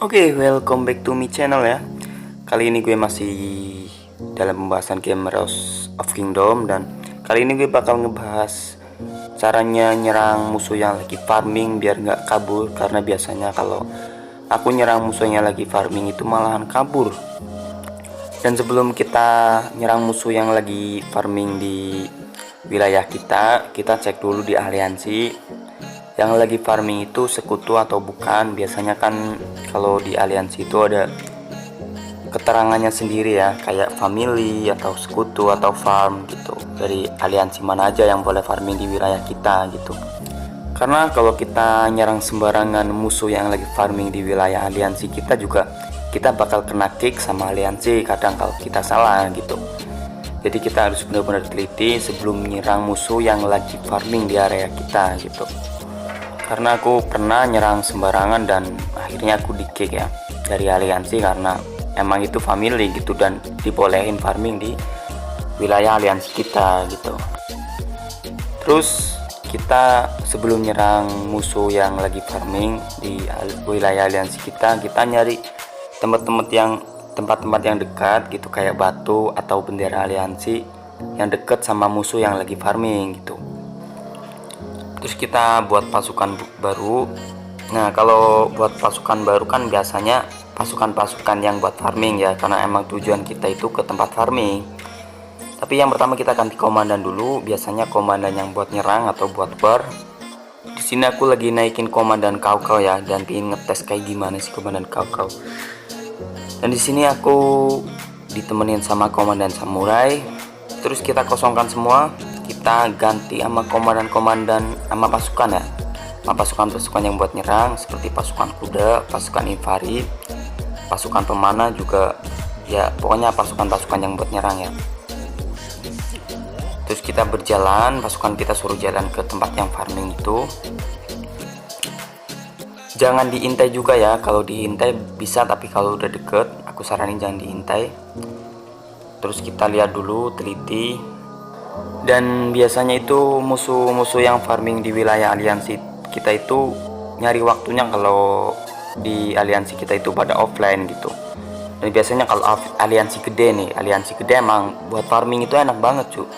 Oke, welcome back to my channel ya. Kali ini gue masih dalam pembahasan game Rise of Kingdom, dan kali ini gue bakal ngebahas caranya nyerang musuh yang lagi farming biar nggak kabur. Karena biasanya kalau aku nyerang musuh yang lagi farming itu malahan kabur. Dan sebelum kita nyerang musuh yang lagi farming di wilayah kita cek dulu di aliansi yang lagi farming itu sekutu atau bukan. Biasanya kan kalau di aliansi itu ada keterangannya sendiri ya, kayak family atau sekutu atau farm gitu, dari aliansi mana aja yang boleh farming di wilayah kita gitu. Karena kalau kita nyerang sembarangan musuh yang lagi farming di wilayah aliansi kita juga, kita bakal kena kick sama aliansi kadang kalau kita salah gitu. Jadi kita harus benar-benar teliti sebelum menyerang musuh yang lagi farming di area kita gitu. Karena aku pernah nyerang sembarangan dan akhirnya aku di kick ya dari aliansi, karena emang itu family gitu dan dibolehin farming di wilayah aliansi kita gitu. Terus kita sebelum nyerang musuh yang lagi farming di wilayah aliansi kita nyari tempat-tempat yang dekat gitu, kayak batu atau bendera aliansi yang dekat sama musuh yang lagi farming gitu. Terus kita buat pasukan baru. Nah, kalau buat pasukan baru kan biasanya pasukan-pasukan yang buat farming ya, karena emang tujuan kita itu ke tempat farming. Tapi yang pertama kita ganti komandan dulu, biasanya komandan yang buat nyerang atau buat war. Di sini aku lagi naikin komandan Kaukau ya, dan pengen ngetes kayak gimana sih komandan Kaukau. Dan di sini aku ditemenin sama komandan samurai. Terus kita kosongkan semua, kita ganti sama komandan-komandan sama pasukan ya, sama pasukan-pasukan yang buat nyerang seperti pasukan kuda, pasukan infanteri, pasukan pemanah juga ya, pokoknya pasukan-pasukan yang buat nyerang ya. Terus kita berjalan, pasukan kita suruh jalan ke tempat yang farming itu. Jangan diintai juga ya, kalau diintai bisa tapi kalau udah deket aku saranin jangan diintai. Terus kita lihat dulu, teliti. Dan biasanya itu musuh-musuh yang farming di wilayah aliansi kita itu nyari waktunya kalau di aliansi kita itu pada offline gitu. Dan biasanya kalau aliansi gede emang buat farming itu enak banget cuy.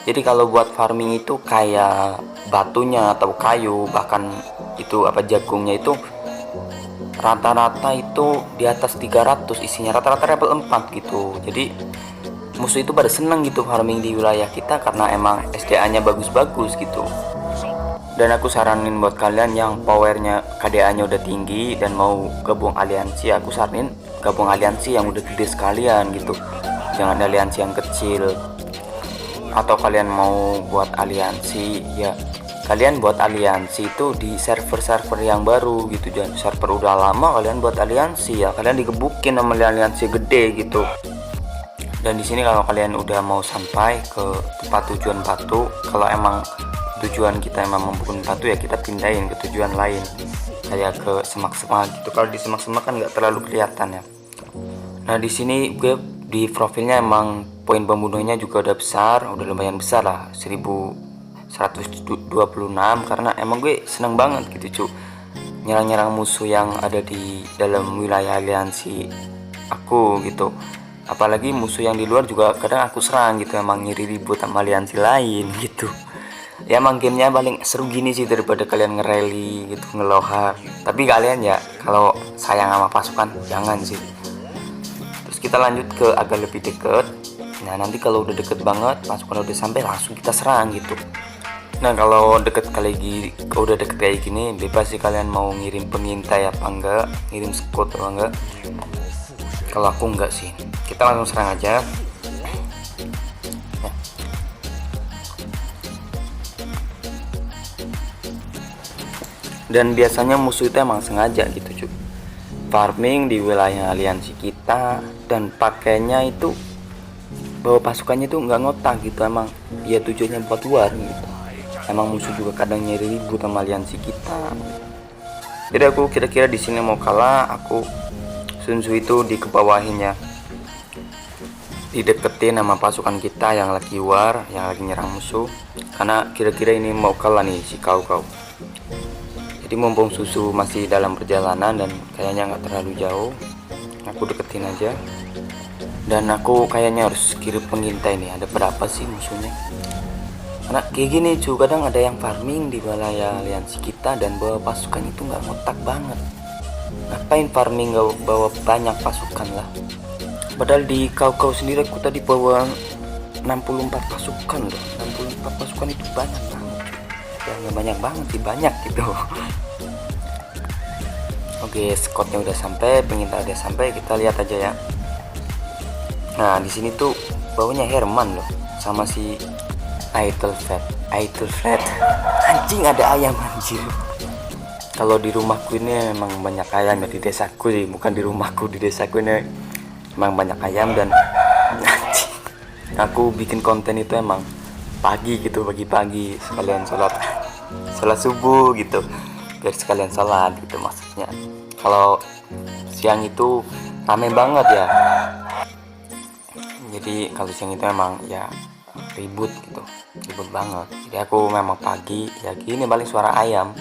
Jadi kalau buat farming itu kayak batunya atau kayu, bahkan itu jagungnya itu rata-rata itu di atas 300 isinya, rata-rata level 4 gitu. Jadi musuh itu pada seneng gitu farming di wilayah kita karena emang SDA-nya bagus-bagus gitu. Dan aku saranin buat kalian yang powernya KDA-nya udah tinggi dan mau gabung aliansi, aku saranin gabung aliansi yang udah gede sekalian gitu, jangan aliansi yang kecil. Atau kalian mau buat aliansi ya, kalian buat aliansi itu di server-server yang baru gitu, jangan server udah lama kalian buat aliansi ya, kalian digebukin sama aliansi gede gitu. Dan di sini kalau kalian udah mau sampai ke tempat tujuan batu, kalau emang tujuan kita emang membunuh batu ya kita pindahin ke tujuan lain, kayak ke semak-semak gitu. Kalau di semak-semak kan nggak terlalu kelihatan ya. Nah di sini gue di profilnya emang poin pembunuhnya juga udah besar, udah lumayan besar lah, 1126, karena emang gue seneng banget gitu cu, nyerang-nyerang musuh yang ada di dalam wilayah aliansi aku gitu. Apalagi musuh yang di luar juga kadang aku serang gitu, emang ngiri ribut sama aliansi lain gitu. Ya emang gamenya paling seru gini sih daripada kalian nge-rally gitu, ngelohar. Tapi kalian ya kalau sayang sama pasukan jangan sih. Terus kita lanjut ke agak lebih deket. Nah nanti kalau udah deket banget, pasukan udah sampai, langsung kita serang gitu. Nah kalau udah deket kayak gini, bebas sih kalian mau ngirim pengintai apa enggak, ngirim squad apa enggak. Kalau aku enggak sih, kita langsung serang aja. Dan biasanya musuh itu emang sengaja gitu cuy, farming di wilayah aliansi kita dan pakainya itu bawa pasukannya itu nggak ngotak gitu, emang dia tujuannya buat war gitu. Emang musuh juga kadang nyari ribut sama aliansi kita. Jadi aku kira-kira di sini mau kalah, aku Sun Tzu itu dikebawahin ya, dideketin sama pasukan kita yang lagi war, yang lagi nyerang musuh, karena kira-kira ini mau kalah nih si kau. Jadi mumpung susu masih dalam perjalanan dan kayaknya nggak terlalu jauh, aku deketin aja. Dan aku kayaknya harus kirim pengintai nih, ada berapa sih musuhnya. Karena kayak gini cuy, kadang ada yang farming di wilayah aliansi kita dan bawa pasukan itu nggak ngotak banget. Ngapain farming gak bawa banyak pasukan lah. Padahal di kau sendiri aku tadi bawa 64 pasukan loh. 64 pasukan itu banyak banget. Ya nggak banyak banget sih, banyak gitu. Oke, scoutnya udah sampai, pengintai udah sampai, kita lihat aja ya. Nah di sini tuh baunya Herman loh, sama si Aethelflaed. Anjing, ada ayam anjir. Kalau di rumahku ini memang banyak ayam ya, di desaku sih, bukan di rumahku, di desaku ini memang banyak ayam. Dan anjing, aku bikin konten itu emang pagi gitu, pagi-pagi sekalian sholat subuh gitu, biar sekalian sholat gitu maksudnya. Kalau siang itu rame banget ya, jadi kalau siang itu emang ya ribut gitu, ribut banget. Jadi aku memang pagi ya gini, paling suara ayam.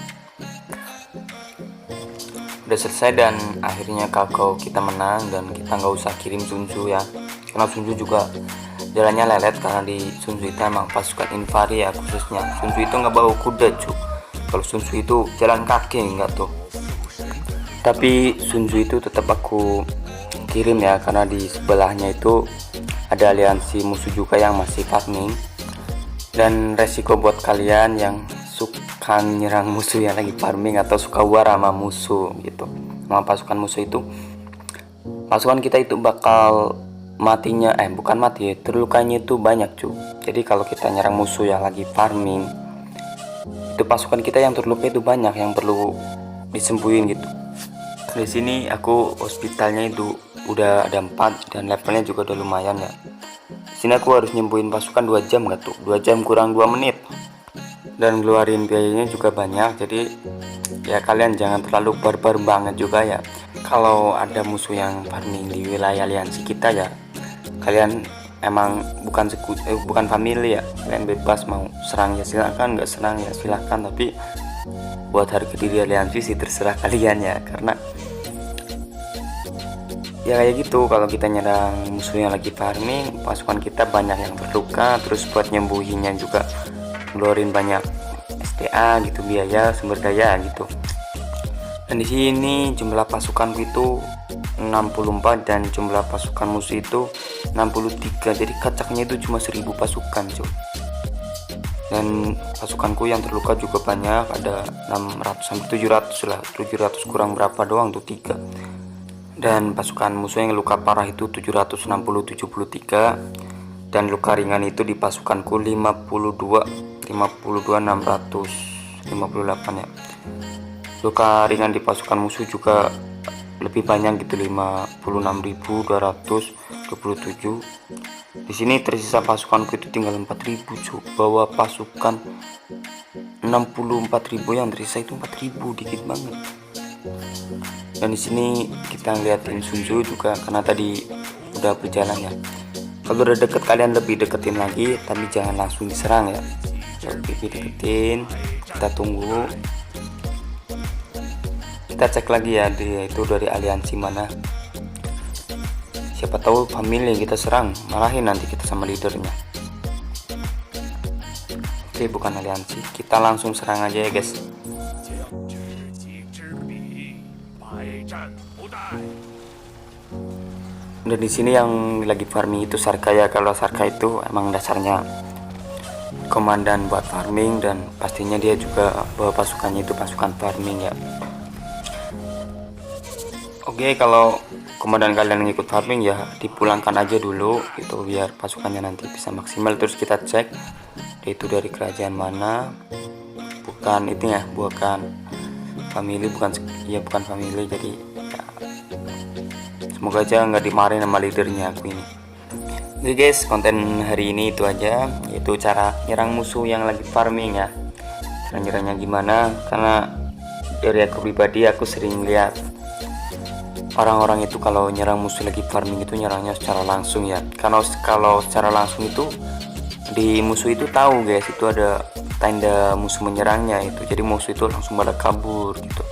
Udah selesai dan akhirnya kau kita menang dan kita nggak usah kirim Sunju ya, karena Sunju juga jalannya lelet, karena di Sunju itu emang pasukan infanteri ya khususnya. Sunju itu nggak bawa kuda cuy, kalau Sunju itu jalan kaki enggak tuh. Tapi Sunju itu tetap aku kirim ya, karena di sebelahnya itu ada aliansi musuh juga yang masih farming. Dan resiko buat kalian yang suka nyerang musuh yang lagi farming atau suka war sama musuh gitu, sama pasukan musuh itu, pasukan kita itu bakal matinya bukan mati ya, terlukanya itu banyak cuy. Jadi kalau kita nyerang musuh yang lagi farming, itu pasukan kita yang terluka itu banyak, yang perlu disembuhin gitu. Di sini aku hospitalnya itu udah ada 4 dan levelnya juga udah lumayan ya. Di sini aku harus nyembuhin pasukan 2 jam gak tuh, 2 jam kurang 2 menit, dan ngeluarin biayanya juga banyak. Jadi ya kalian jangan terlalu barbar banget juga ya. Kalau ada musuh yang farming di wilayah aliansi kita ya, kalian emang bukan family ya, kalian bebas mau serang ya silahkan, nggak serang ya silahkan. Tapi buat harga diri aliansi sih terserah kalian ya, karena ya kayak gitu. Kalau kita nyerang musuh yang lagi farming, pasukan kita banyak yang terluka, terus buat nyembuhinnya juga ngeluarin banyak SDA gitu, biaya sumber daya gitu. Dan di sini jumlah pasukanku itu 64 dan jumlah pasukan musuh itu 63. Jadi kacaknya itu cuma 1000 pasukan cuy. Dan pasukanku yang terluka juga banyak, ada 600 sampai 700 lah, 700 kurang berapa doang tuh 3. Dan pasukan musuh yang luka parah itu 760-73, dan luka ringan itu di pasukanku 52 658 ya. Luka ringan di pasukan musuh juga lebih banyak gitu, 56.227. Di sini tersisa pasukanku itu tinggal 4.000 cuy. Bawa pasukan 64.000, yang tersisa itu 4.000, dikit banget. Dan di sini kita ngeliatin Sunju juga, karena tadi udah berjalan ya. Kalau udah deket kalian lebih deketin lagi, tapi jangan langsung diserang ya. Lebih deketin, kita tunggu, kita cek lagi ya dia itu dari aliansi mana. Siapa tahu family yang kita serang, marahin nanti kita sama leadernya. Oke, bukan aliansi, kita langsung serang aja ya guys. Dan di sini yang lagi farming itu Sarka ya. Kalau Sarka itu emang dasarnya komandan buat farming, dan pastinya dia juga bawa pasukannya itu pasukan farming ya. Oke, kalau komandan kalian ngikut farming ya dipulangkan aja dulu gitu, biar pasukannya nanti bisa maksimal. Terus kita cek dia itu dari kerajaan mana, bukan itu ya, bukan family, bukan family. Jadi ya, semoga aja nggak dimarahin sama leadernya aku ini. Oke guys, konten hari ini itu aja, yaitu cara nyerang musuh yang lagi farming ya. Cara nyerangnya gimana, karena dari aku pribadi aku sering lihat orang-orang itu kalau nyerang musuh lagi farming itu nyerangnya secara langsung ya. Karena kalau secara langsung itu di musuh itu tahu guys, itu ada tanda musuh menyerangnya itu, jadi musuh itu langsung pada kabur gitu.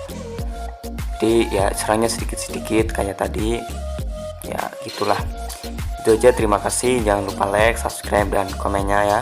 Jadi ya serangnya sedikit-sedikit kayak tadi ya, gitulah. Itu aja, terima kasih, jangan lupa like, subscribe, dan komennya ya.